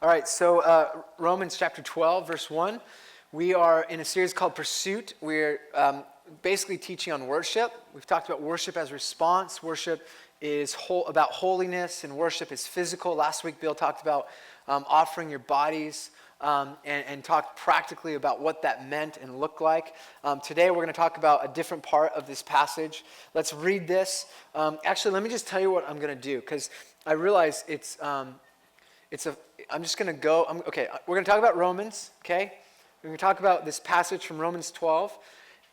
All right, so Romans chapter 12, verse 1. We are in a series called Pursuit. We're basically teaching on worship. We've talked about worship as response. Worship is about holiness, and worship is physical. Last week, Bill talked about offering your bodies and talked practically about what that meant and looked like. Today, we're going to talk about a different part of this passage. Let's read this. Actually, let me just tell you what I'm going to do, because I realize I'm just going to go. Okay, we're going to talk about Romans, okay? We're going to talk about this passage from Romans 12.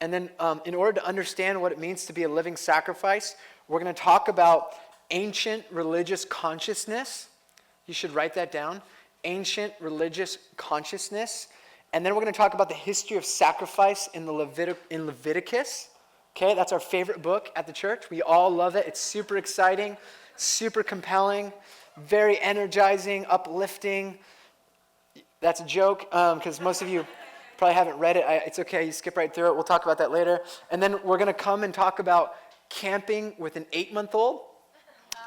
And then in order to understand what it means to be a living sacrifice, we're going to talk about ancient religious consciousness. You should write that down. Ancient religious consciousness. And then we're going to talk about the history of sacrifice in Leviticus. Okay, that's our favorite book at the church. We all love it. It's super exciting, super compelling, very energizing, uplifting. That's a joke, because most of you probably haven't read it. It's okay, you skip right through it. We'll talk about that later. And then we're going to come and talk about camping with an 8-month-old.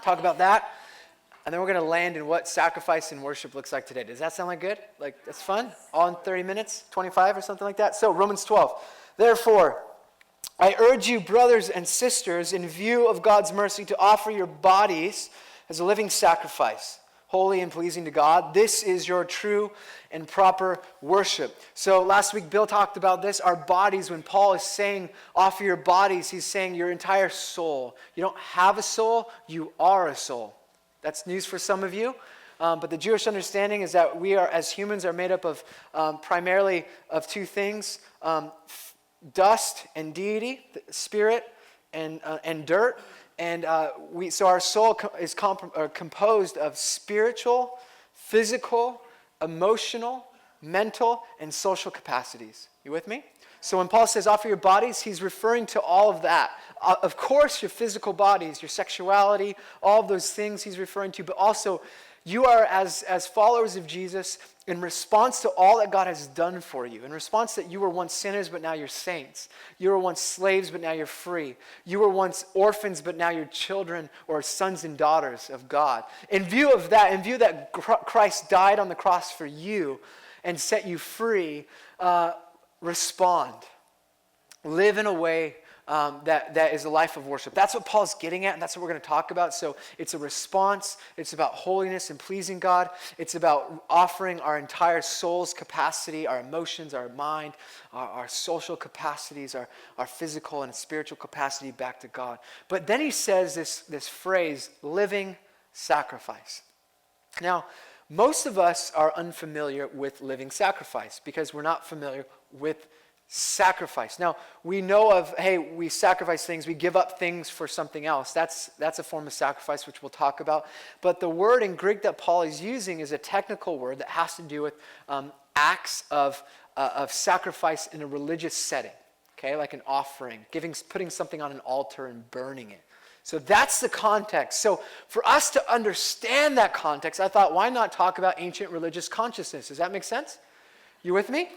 Talk about that. And then we're going to land in what sacrifice and worship looks like today. Does that sound like good? Like, that's fun? All in 30 minutes, 25 or something like that? So, Romans 12. Therefore, I urge you, brothers and sisters, in view of God's mercy, to offer your bodies as a living sacrifice, holy and pleasing to God. This is your true and proper worship. So last week, Bill talked about this. Our bodies, when Paul is saying, offer your bodies, he's saying your entire soul. You don't have a soul, you are a soul. That's news for some of you. But the Jewish understanding is that we are, as humans, are made up of primarily of two things, dust and deity, spirit and dirt. And so our soul is composed of spiritual, physical, emotional, mental, and social capacities. You with me? So when Paul says offer your bodies, he's referring to all of that. Of course, your physical bodies, your sexuality, all of those things he's referring to, but also you are, as followers of Jesus, in response to all that God has done for you, in response that you were once sinners, but now you're saints. You were once slaves, but now you're free. You were once orphans, but now you're children or sons and daughters of God. In view of that Christ died on the cross for you and set you free, respond. Live in a way that is a life of worship. That's what Paul's getting at, and that's what we're going to talk about. So it's a response. It's about holiness and pleasing God. It's about offering our entire soul's capacity, our emotions, our mind, our social capacities, our physical and spiritual capacity back to God. But then he says this phrase, living sacrifice. Now, most of us are unfamiliar with living sacrifice because we're not familiar with sacrifice. Now, we know of, hey, we sacrifice things, we give up things for something else. That's a form of sacrifice, which we'll talk about. But the word in Greek that Paul is using is a technical word that has to do with acts of sacrifice in a religious setting, okay, like an offering, putting something on an altar and burning it. So that's the context. So for us to understand that context, I thought, why not talk about ancient religious consciousness? Does that make sense? You with me?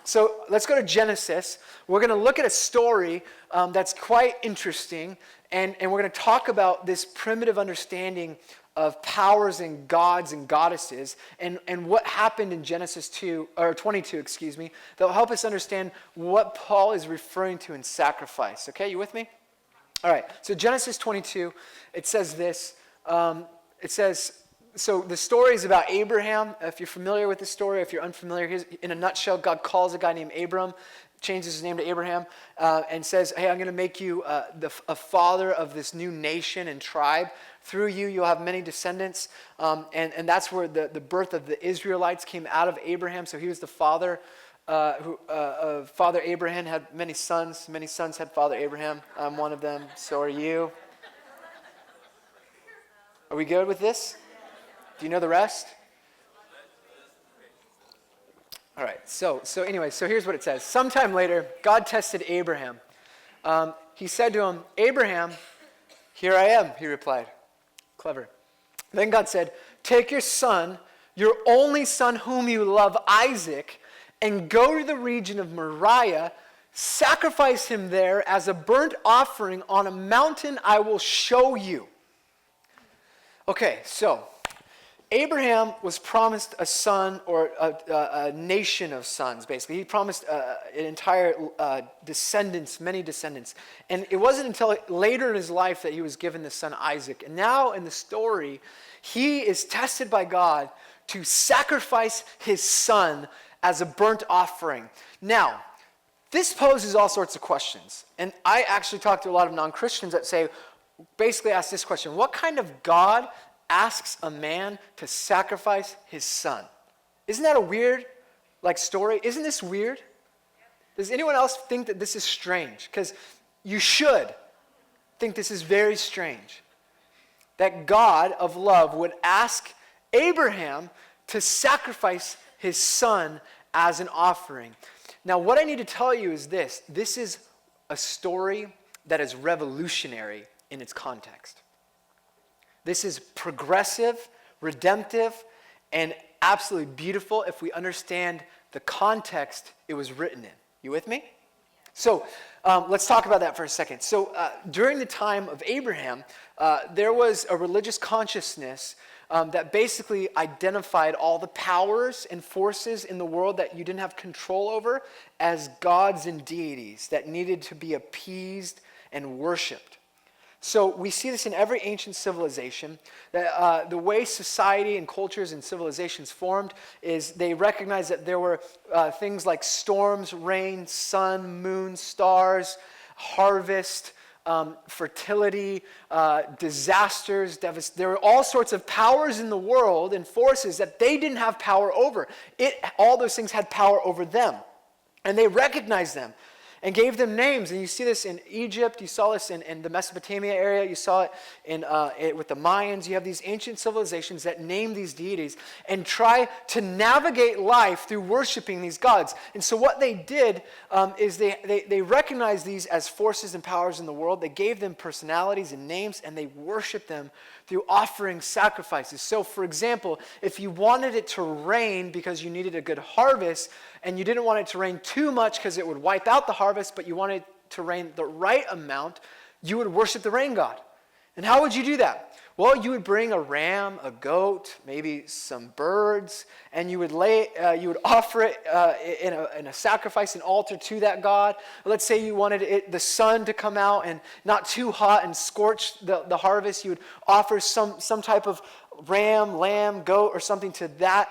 So let's go to Genesis. We're going to look at a story that's quite interesting, and we're going to talk about this primitive understanding of powers and gods and goddesses, and what happened in Genesis 22, that will help us understand what Paul is referring to in sacrifice. Okay, you with me? All right, so Genesis 22, it says this. So the story is about Abraham. If you're familiar with the story, if you're unfamiliar, in a nutshell, God calls a guy named Abram, changes his name to Abraham, and says, hey, I'm going to make you a father of this new nation and tribe. Through you, you'll have many descendants. And that's where the birth of the Israelites came out of Abraham. So he was the father. Father Abraham had many sons. Many sons had Father Abraham. I'm one of them. So are you. Are we good with this? Do you know the rest? All right, so here's what it says. Sometime later, God tested Abraham. He said to him, Abraham, here I am, he replied. Clever. Then God said, take your son, your only son whom you love, Isaac, and go to the region of Moriah, sacrifice him there as a burnt offering on a mountain I will show you. Okay, so Abraham was promised a son or a nation of sons, basically. He promised an entire descendants, many descendants. And it wasn't until later in his life that he was given the son Isaac. And now in the story, he is tested by God to sacrifice his son as a burnt offering. Now, this poses all sorts of questions. And I actually talk to a lot of non-Christians that basically ask this question: what kind of God asks a man to sacrifice his son? Isn't that a weird story? Isn't this weird? Does anyone else think that this is strange? Because you should think this is very strange. That God of love would ask Abraham to sacrifice his son as an offering. Now, what I need to tell you is this. This is a story that is revolutionary in its context. This is progressive, redemptive, and absolutely beautiful if we understand the context it was written in. You with me? So let's talk about that for a second. So during the time of Abraham, there was a religious consciousness that basically identified all the powers and forces in the world that you didn't have control over as gods and deities that needed to be appeased and worshipped. So we see this in every ancient civilization. The way society and cultures and civilizations formed is they recognized that there were things like storms, rain, sun, moon, stars, harvest, fertility, disasters, there were all sorts of powers in the world and forces that they didn't have power over. All those things had power over them. And they recognized them and gave them names. And you see this in Egypt. You saw this in the Mesopotamia area. You saw it with the Mayans. You have these ancient civilizations that name these deities and try to navigate life through worshiping these gods. And so what they did is they recognized these as forces and powers in the world. They gave them personalities and names, and they worshiped them through offering sacrifices. So, for example, if you wanted it to rain because you needed a good harvest, and you didn't want it to rain too much because it would wipe out the harvest, but you wanted it to rain the right amount, you would worship the rain god. And how would you do that? Well, you would bring a ram, a goat, maybe some birds, and you would offer it in a sacrifice, an altar to that god. Let's say you wanted the sun to come out and not too hot and scorch the harvest. You would offer some type of ram, lamb, goat, or something to that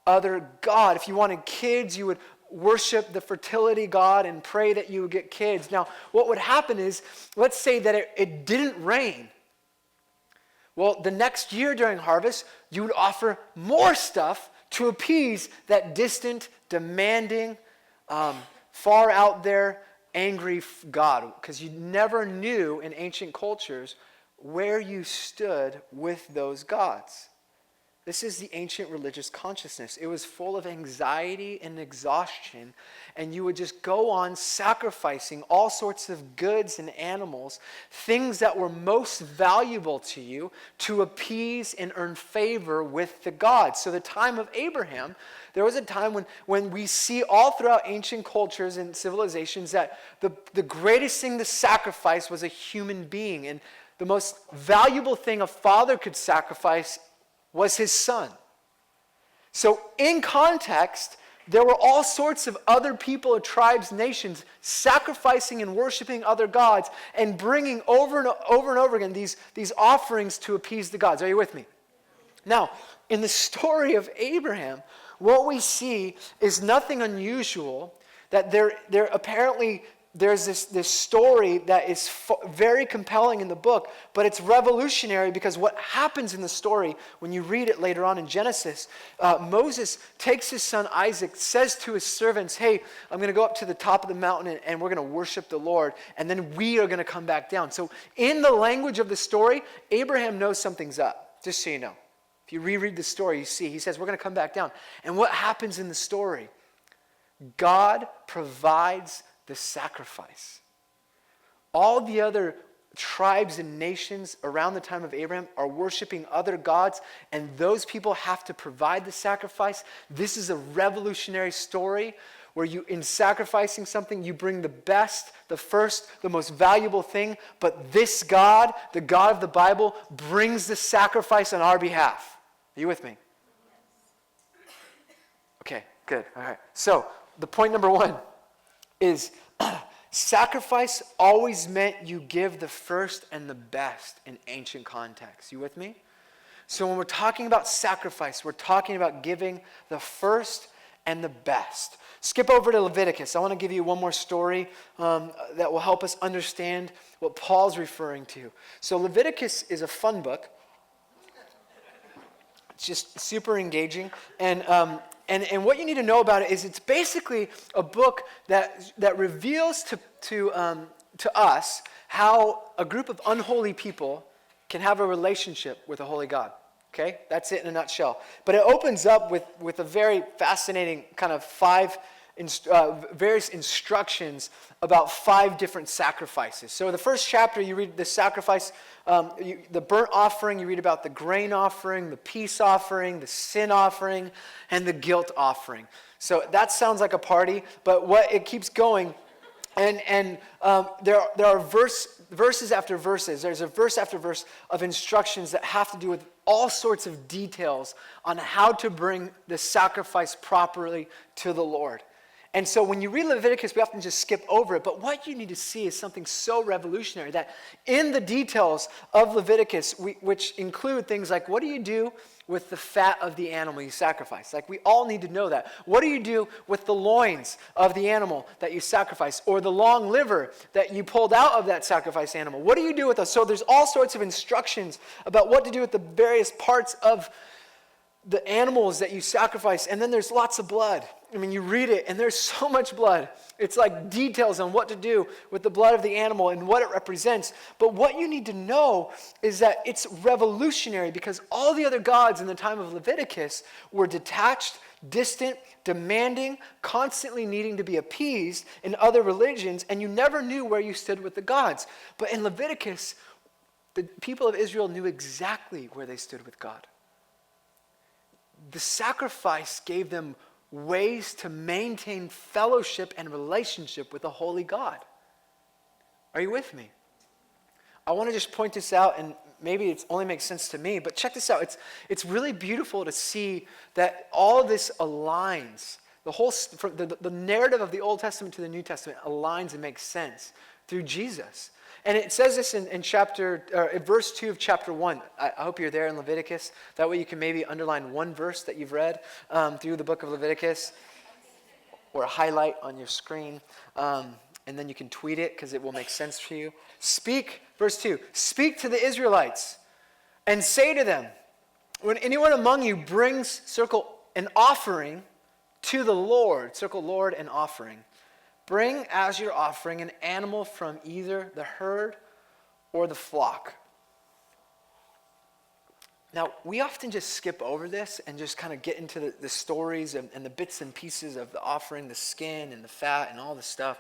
other god. If you wanted kids, you would worship the fertility god and pray that you would get kids. Now, what would happen is, let's say that it didn't rain. Well, the next year during harvest, you would offer more stuff to appease that distant, demanding, far out there, angry God. Because you never knew in ancient cultures where you stood with those gods. This is the ancient religious consciousness. It was full of anxiety and exhaustion, and you would just go on sacrificing all sorts of goods and animals, things that were most valuable to you, to appease and earn favor with the gods. So the time of Abraham, there was a time when we see all throughout ancient cultures and civilizations that the greatest thing to sacrifice was a human being, and the most valuable thing a father could sacrifice was his son. So in context, there were all sorts of other people, tribes, nations, sacrificing and worshiping other gods and bringing over and over again these offerings to appease the gods. Are you with me? Now, in the story of Abraham, what we see is nothing unusual, that there's this story that is very compelling in the book, but it's revolutionary because what happens in the story, when you read it later on in Genesis, Moses takes his son Isaac, says to his servants, hey, I'm going to go up to the top of the mountain and we're going to worship the Lord, and then we are going to come back down. So in the language of the story, Abraham knows something's up, just so you know. If you reread the story, you see, he says, we're going to come back down. And what happens in the story? God provides the sacrifice. All the other tribes and nations around the time of Abraham are worshiping other gods, and those people have to provide the sacrifice. This is a revolutionary story where in sacrificing something, you bring the best, the first, the most valuable thing, but this God, the God of the Bible, brings the sacrifice on our behalf. Are Are you with me? Okay, good. All right. So the point number one is sacrifice always meant you give the first and the best in ancient context. You with me? So when we're talking about sacrifice, we're talking about giving the first and the best. Skip over to Leviticus. I want to give you one more story that will help us understand what Paul's referring to. So Leviticus is a fun book. It's just super engaging. And what you need to know about it is it's basically a book that reveals to us how a group of unholy people can have a relationship with a holy God. Okay? That's it in a nutshell. But it opens up with a very fascinating kind of various instructions about 5 different sacrifices. So in the first chapter, you read the sacrifice, the burnt offering, you read about the grain offering, the peace offering, the sin offering, and the guilt offering. So that sounds like a party, but it keeps going. And there are verses after verses. There's a verse after verse of instructions that have to do with all sorts of details on how to bring the sacrifice properly to the Lord. And so when you read Leviticus, we often just skip over it. But what you need to see is something so revolutionary that in the details of Leviticus, which include things like, what do you do with the fat of the animal you sacrifice? Like, we all need to know that. What do you do with the loins of the animal that you sacrifice? Or the long liver that you pulled out of that sacrifice animal? What do you do with those? So there's all sorts of instructions about what to do with the various parts of the animals that you sacrifice. And then there's lots of blood. I mean, you read it, and there's so much blood. It's like details on what to do with the blood of the animal and what it represents. But what you need to know is that it's revolutionary because all the other gods in the time of Leviticus were detached, distant, demanding, constantly needing to be appeased in other religions, and you never knew where you stood with the gods. But in Leviticus, the people of Israel knew exactly where they stood with God. The sacrifice gave them ways to maintain fellowship and relationship with a holy God. Are you with me? I want to just point this out, and maybe it only makes sense to me, but check this out. It's really beautiful to see that all this aligns. The narrative of the Old Testament to the New Testament aligns and makes sense through Jesus. And it says this in verse 2 of chapter 1. I hope you're there in Leviticus. That way you can maybe underline one verse that you've read through the book of Leviticus, or highlight on your screen. And then you can tweet it because it will make sense for you. Verse 2, speak to the Israelites and say to them, when anyone among you brings, circle, an offering to the Lord, circle Lord and offering, bring as your offering an animal from either the herd or the flock. Now, we often just skip over this and just kind of get into the stories and the bits and pieces of the offering, the skin and the fat and all the stuff.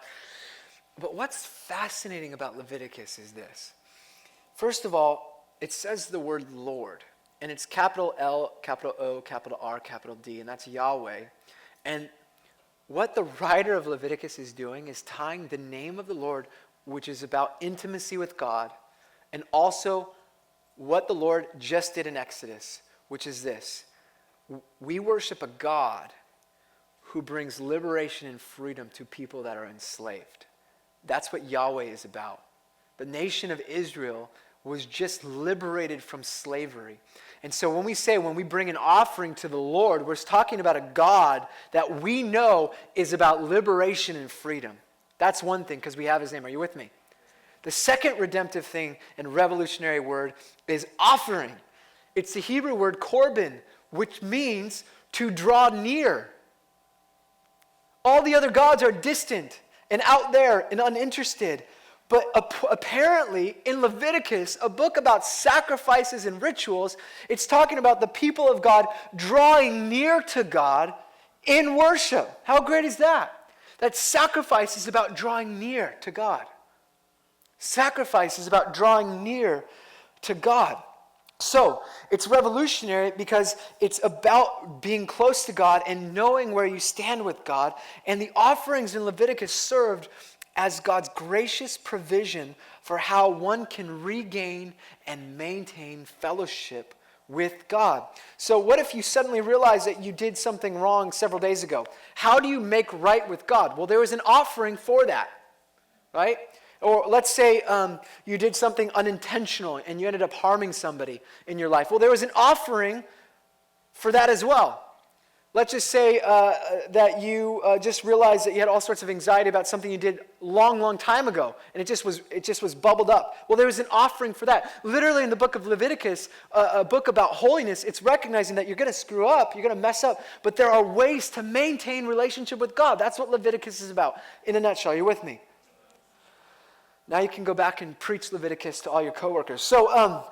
But what's fascinating about Leviticus is this. First of all, it says the word Lord, and it's capital L, capital O, capital R, capital D, and that's Yahweh. And what the writer of Leviticus is doing is tying the name of the Lord, which is about intimacy with God, and also what the Lord just did in Exodus, which is this. We worship a God who brings liberation and freedom to people that are enslaved. That's what Yahweh is about. The nation of Israel was just liberated from slavery. And so when we bring an offering to the Lord, we're talking about a God that we know is about liberation and freedom. That's one thing, because we have his name. Are you with me? The second redemptive thing and revolutionary word is offering. It's the Hebrew word korban, which means to draw near. All the other gods are distant and out there and uninterested. But apparently, in Leviticus, a book about sacrifices and rituals, it's talking about the people of God drawing near to God in worship. How great is that? That sacrifice is about drawing near to God. Sacrifice is about drawing near to God. So, it's revolutionary because it's about being close to God and knowing where you stand with God. And the offerings in Leviticus served as God's gracious provision for how one can regain and maintain fellowship with God. So what if you suddenly realize that you did something wrong several days ago? How do you make right with God? Well, there was an offering for that, right? Or let's say you did something unintentional and you ended up harming somebody in your life. Well, there was an offering for that as well. Let's just say that you just realized that you had all sorts of anxiety about something you did long time ago, and it just was bubbled up. Well, there was an offering for that. Literally in the book of Leviticus, a book about holiness, it's recognizing that you're going to screw up, you're going to mess up, but there are ways to maintain relationship with God. That's what Leviticus is about in a nutshell. You're with me? Now you can go back and preach Leviticus to all your coworkers. So,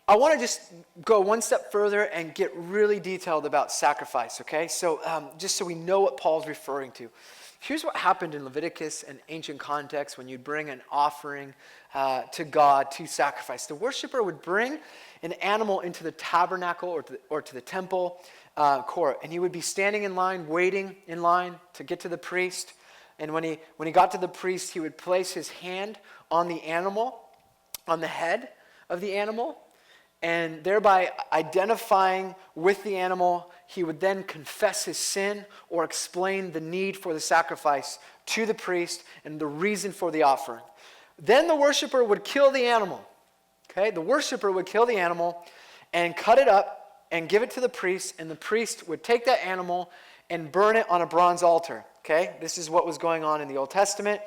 I want to just go one step further and get really detailed about sacrifice, okay? So just so we know what Paul's referring to. Here's what happened in Leviticus and ancient context when you'd bring an offering to God to sacrifice. The worshiper would bring an animal into the tabernacle or to the temple court, and he would be standing in line, waiting in line to get to the priest. And when he got to the priest, he would place his hand on the animal, on the head of the animal, and thereby identifying with the animal, he would then confess his sin or explain the need for the sacrifice to the priest and the reason for the offering. Then the worshiper would kill the animal. Okay, the worshiper would kill the animal and cut it up and give it to the priest, and the priest would take that animal and burn it on a bronze altar. Okay, this is what was going on in the Old Testament.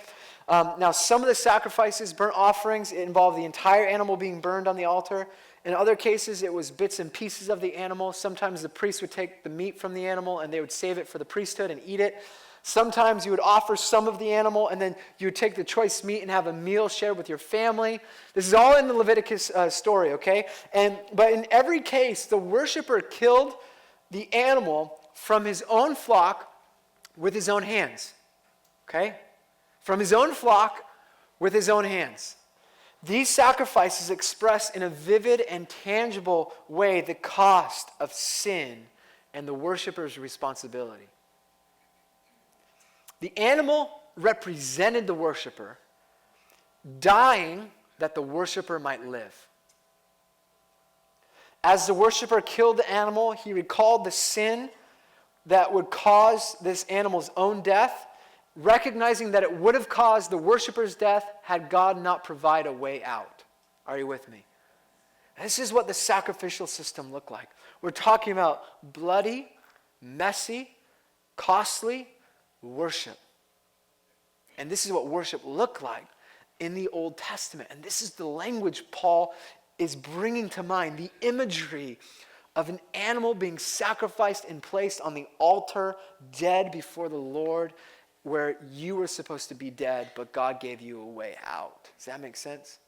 Now, some of the sacrifices, burnt offerings, involved the entire animal being burned on the altar. In other cases, it was bits and pieces of the animal. Sometimes the priest would take the meat from the animal and they would save it for the priesthood and eat it. Sometimes you would offer some of the animal and then you would take the choice meat and have a meal shared with your family. This is all in the Leviticus story, okay? But in every case, the worshiper killed the animal from his own flock with his own hands, okay? From his own flock with his own hands. These sacrifices express in a vivid and tangible way the cost of sin and the worshiper's responsibility. The animal represented the worshiper, dying that the worshiper might live. As the worshiper killed the animal, he recalled the sin that would cause this animal's own death, recognizing that it would have caused the worshiper's death had God not provide a way out. Are you with me? This is what the sacrificial system looked like. We're talking about bloody, messy, costly worship. And this is what worship looked like in the Old Testament. And this is the language Paul is bringing to mind, the imagery of an animal being sacrificed and placed on the altar, dead before the Lord, where you were supposed to be dead, but God gave you a way out. Does that make sense?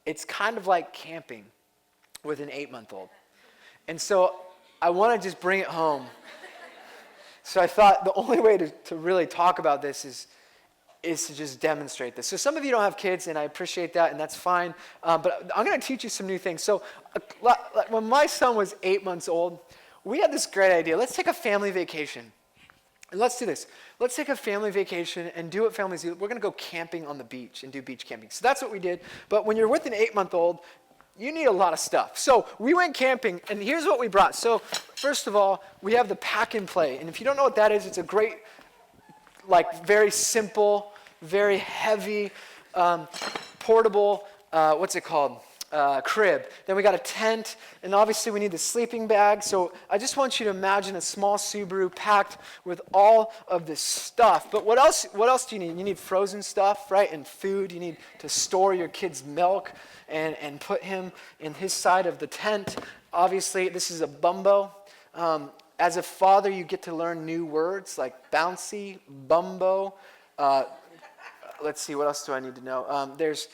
It's kind of like camping with an 8-month-old. And so I want to just bring it home. So I thought the only way to really talk about this is to just demonstrate this. So some of you don't have kids, and I appreciate that, and that's fine. But I'm going to teach you some new things. So when my son was 8 months old, we had this great idea. Let's take a family vacation. And let's do this. Let's take a family vacation and do what families do. We're going to go camping on the beach and do beach camping. So that's what we did. But when you're with an 8-month-old, you need a lot of stuff. So we went camping, and here's what we brought. So first of all, we have the pack and play. And if you don't know what that is, it's a great, very simple, very heavy, portable, what's it called? Crib. Then we got a tent, and obviously we need the sleeping bag. So I just want you to imagine a small Subaru packed with all of this stuff. But what else do you need? You need frozen stuff, right? And food. You need to store your kid's milk and put him in his side of the tent. Obviously, this is a bumbo. As a father, you get to learn new words like bouncy, bumbo. Let's see, what else do I need to know? There's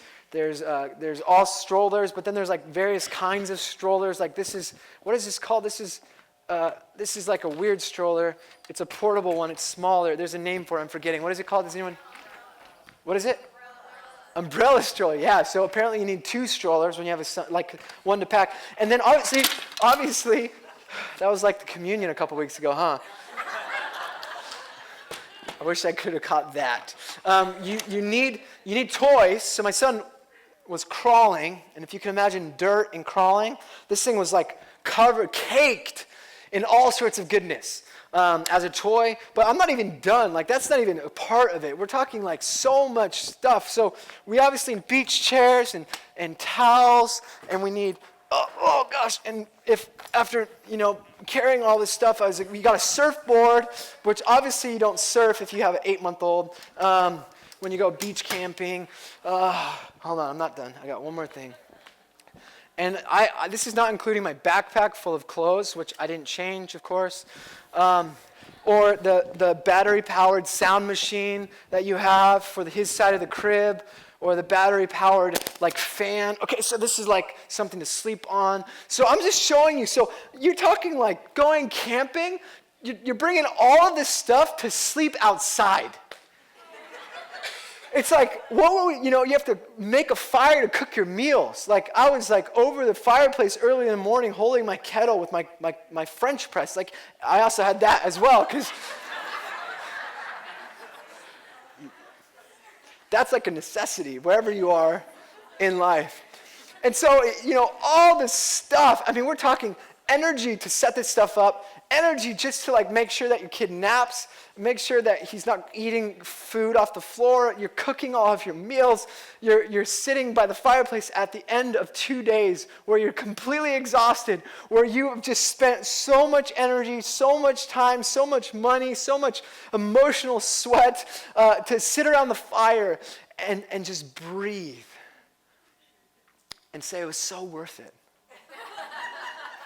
all strollers, but then there's various kinds of strollers. This is, what is this called? This is like a weird stroller. It's a portable one. It's smaller. There's a name for it. I'm forgetting. What is it called? Does anyone? What is it? Umbrella stroller. Yeah. So apparently you need 2 strollers when you have one to pack. And then obviously, that was like the communion a couple weeks ago, huh? I wish I could have caught that. You need toys. So my son was crawling, and if you can imagine dirt and crawling, this thing was like covered, caked in all sorts of goodness as a toy. But I'm not even done. Like, that's not even a part of it. We're talking like so much stuff. So we obviously need beach chairs and towels, and we need, oh gosh, and if after, carrying all this stuff, I was like, we got a surfboard, which obviously you don't surf if you have an 8-month-old. When you go beach camping. Hold on, I'm not done. I got one more thing. And this is not including my backpack full of clothes, which I didn't change, of course. Or the battery-powered sound machine that you have for his side of the crib, or the battery-powered fan. Okay, so this is like something to sleep on. So I'm just showing you. So you're talking like going camping. You're bringing all of this stuff to sleep outside. It's like, what will we, you have to make a fire to cook your meals. Like, I was like over the fireplace early in the morning holding my kettle with my French press. Like, I also had that as well, because that's like a necessity wherever you are in life. And so, all this stuff, I mean, we're talking energy to set this stuff up, energy just to make sure that your kid naps, make sure that he's not eating food off the floor, you're cooking all of your meals, you're sitting by the fireplace at the end of 2 days where you're completely exhausted, where you have just spent so much energy, so much time, so much money, so much emotional sweat to sit around the fire and just breathe and say it was so worth it.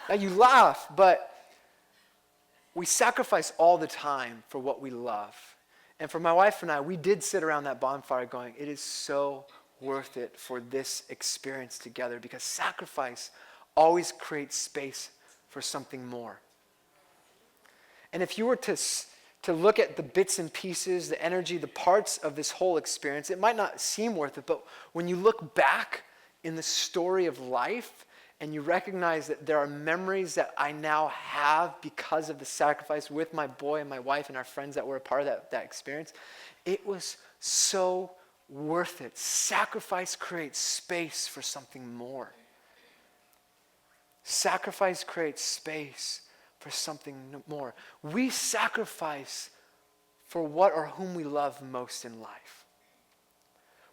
Now you laugh, but we sacrifice all the time for what we love. And for my wife and I, we did sit around that bonfire going, it is so worth it for this experience together, because sacrifice always creates space for something more. And if you were to look at the bits and pieces, the energy, the parts of this whole experience, it might not seem worth it, but when you look back in the story of life, and you recognize that there are memories that I now have because of the sacrifice with my boy and my wife and our friends that were a part of that experience, it was so worth it. Sacrifice creates space for something more. Sacrifice creates space for something more. We sacrifice for what or whom we love most in life.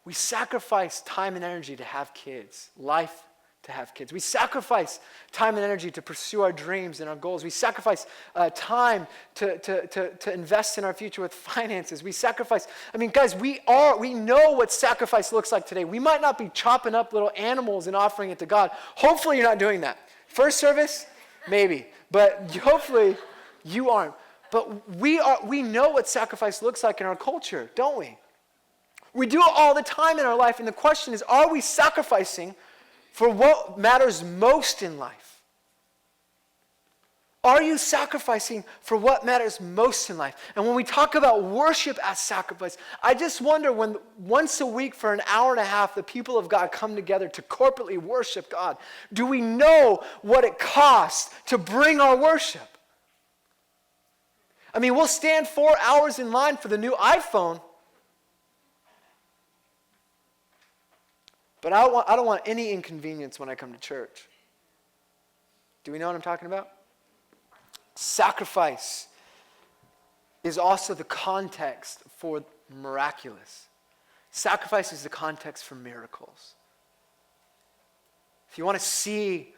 We sacrifice time and energy to have kids, life to have kids. We sacrifice time and energy to pursue our dreams and our goals. We sacrifice time to invest in our future with finances. We sacrifice, guys, we know what sacrifice looks like today. We might not be chopping up little animals and offering it to God. Hopefully you're not doing that. First service, maybe, but hopefully you aren't. But we know what sacrifice looks like in our culture, don't we? We do it all the time in our life, and the question is, are we sacrificing for what matters most in life? Are you sacrificing for what matters most in life? And when we talk about worship as sacrifice, I just wonder, when once a week for an hour and a half the people of God come together to corporately worship God, do we know what it costs to bring our worship? We'll stand 4 hours in line for the new iPhone, but I don't want any inconvenience when I come to church. Do we know what I'm talking about? Sacrifice is also the context for miraculous. Sacrifice is the context for miracles. If you want to see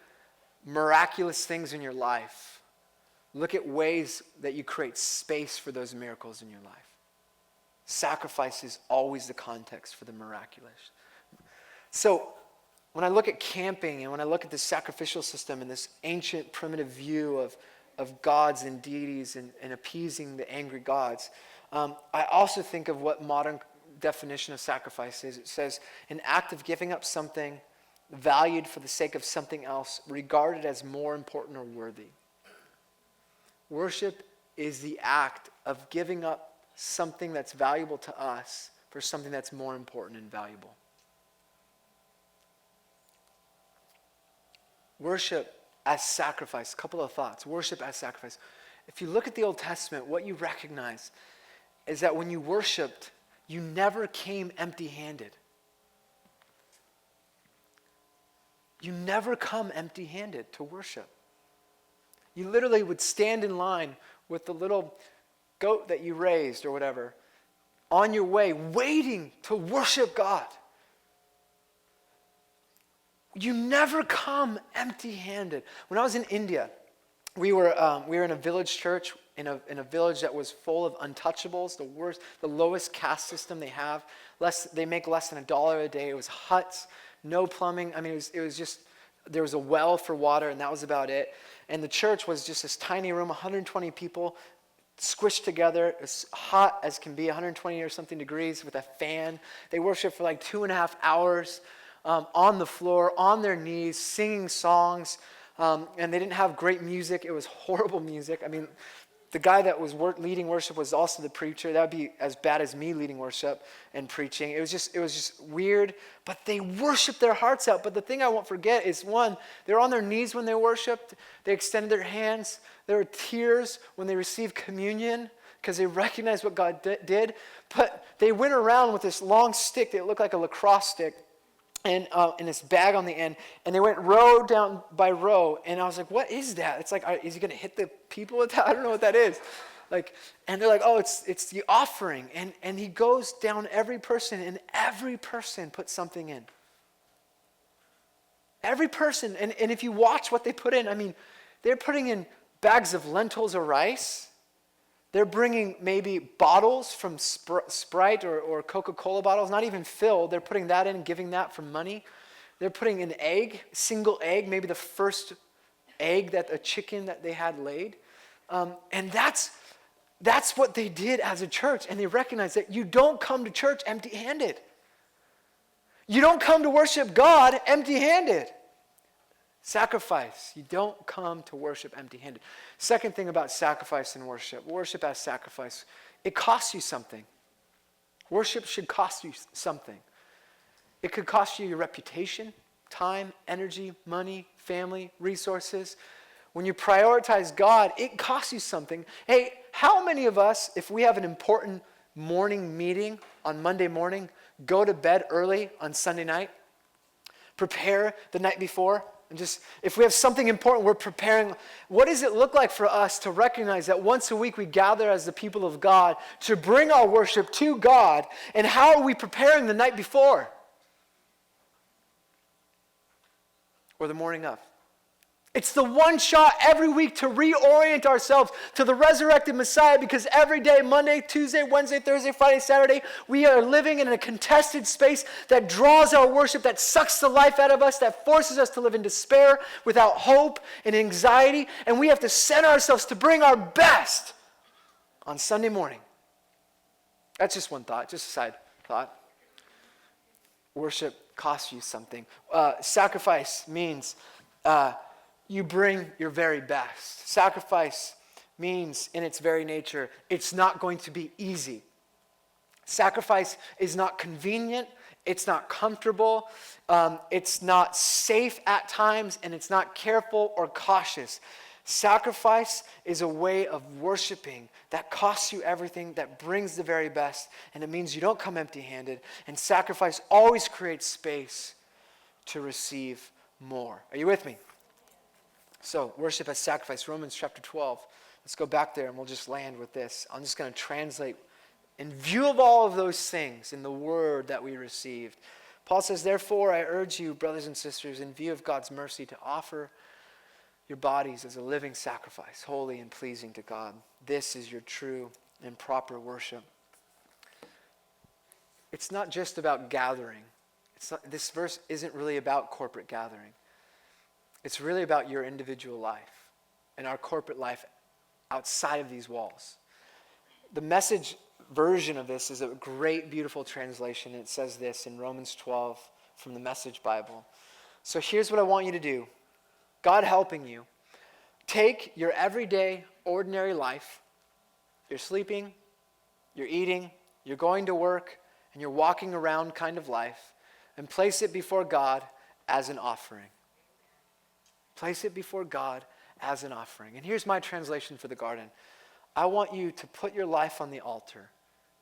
miraculous things in your life, look at ways that you create space for those miracles in your life. Sacrifice is always the context for the miraculous. So when I look at camping and when I look at the sacrificial system and this ancient primitive view of gods and deities and appeasing the angry gods, I also think of what modern definition of sacrifice is. It says, an act of giving up something valued for the sake of something else, regarded as more important or worthy. Worship is the act of giving up something that's valuable to us for something that's more important and valuable. Worship as sacrifice. A couple of thoughts. Worship as sacrifice. If you look at the Old Testament, what you recognize is that when you worshiped, you never came empty-handed. you never come empty-handed to worship. You literally would stand in line with the little goat that you raised or whatever on your way, waiting to worship God. You never come empty-handed. When I was in India, we were in a village church in a village that was full of untouchables, the lowest caste system they have. They make less than $1 a day. It was huts, no plumbing. I mean, it was just, there was a well for water, and that was about it. And the church was just this tiny room, 120 people squished together, as hot as can be, 120 or something degrees with a fan. They worshiped for like 2.5 hours on the floor, on their knees, singing songs. And they didn't have great music. It was horrible music. I mean, the guy that was leading worship was also the preacher. That would be as bad as me leading worship and preaching. It was just weird. But they worshiped their hearts out. But the thing I won't forget is, one, they were on their knees when they worshiped. They extended their hands. There were tears when they received communion because they recognized what God did. But they went around with this long stick that looked like a lacrosse stick, and this bag on the end, and they went row down by row, and I was like, what is that? It's like, is he going to hit the people with that? I don't know what that is. And they're like, oh, it's the offering, and he goes down every person, and every person puts something in. Every person, and if you watch what they put in, I mean, they're putting in bags of lentils or rice. They're bringing maybe bottles from Sprite or Coca-Cola bottles, not even filled. They're putting that in and giving that for money. They're putting an egg, single egg, maybe the first egg that a chicken that they had laid. And that's what they did as a church. And they recognized that you don't come to church empty-handed. You don't come to worship God empty-handed. Sacrifice. You don't come to worship empty-handed. Second thing about sacrifice and worship as sacrifice, it costs you something. Worship should cost you something. It could cost you your reputation, time, energy, money, family, resources. When you prioritize God, it costs you something. Hey, how many of us, if we have an important morning meeting on Monday morning, go to bed early on Sunday night, prepare the night before? And just, if we have something important, we're preparing. What does it look like for us to recognize that once a week we gather as the people of God to bring our worship to God? And how are we preparing the night before? Or the morning of? It's the one shot every week to reorient ourselves to the resurrected Messiah, because every day, Monday, Tuesday, Wednesday, Thursday, Friday, Saturday, we are living in a contested space that draws our worship, that sucks the life out of us, that forces us to live in despair, without hope and anxiety, and we have to set ourselves to bring our best on Sunday morning. That's just one thought, just a side thought. Worship costs you something. Sacrifice means you bring your very best. Sacrifice means, in its very nature, it's not going to be easy. Sacrifice is not convenient, it's not comfortable, it's not safe at times, and it's not careful or cautious. Sacrifice is a way of worshiping that costs you everything, that brings the very best, and it means you don't come empty-handed. And sacrifice always creates space to receive more. Are you with me? So, worship as sacrifice, Romans chapter 12. Let's go back there and we'll just land with this. I'm just going to translate in view of all of those things in the word that we received. Paul says, therefore, I urge you, brothers and sisters, in view of God's mercy, to offer your bodies as a living sacrifice, holy and pleasing to God. This is your true and proper worship. It's not just about gathering. This verse isn't really about corporate gathering. It's really about your individual life and our corporate life outside of these walls. The Message version of this is a great, beautiful translation. It says this in Romans 12 from the Message Bible. So here's what I want you to do. God helping you. Take your everyday, ordinary life. You're sleeping, you're eating, you're going to work, and you're walking around kind of life, and place it before God as an offering. Place it before God as an offering. And here's my translation for the garden. I want you to put your life on the altar.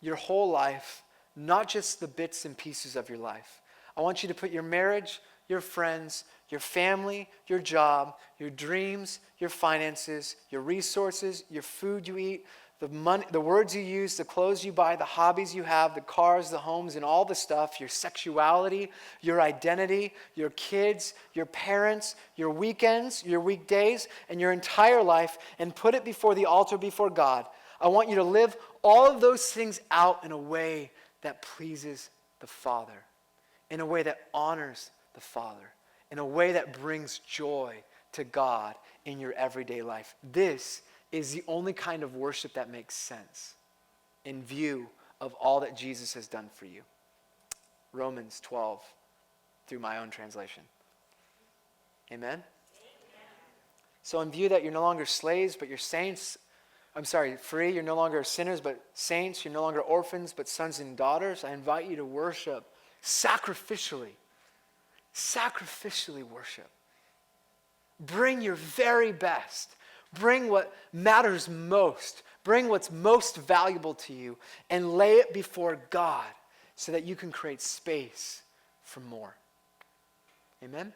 Your whole life, not just the bits and pieces of your life. I want you to put your marriage, your friends, your family, your job, your dreams, your finances, your resources, your food you eat, the money, the words you use, the clothes you buy, the hobbies you have, the cars, the homes, and all the stuff, your sexuality, your identity, your kids, your parents, your weekends, your weekdays, and your entire life, and put it before the altar before God. I want you to live all of those things out in a way that pleases the Father, in a way that honors the Father, in a way that brings joy to God in your everyday life. This is the only kind of worship that makes sense in view of all that Jesus has done for you. Romans 12, through my own translation. Amen? So in view that you're no longer slaves, but you're saints, free, you're no longer sinners, but saints, you're no longer orphans, but sons and daughters, I invite you to worship sacrificially. Sacrificially worship. Bring your very best. Bring what matters most. Bring what's most valuable to you and lay it before God so that you can create space for more. Amen?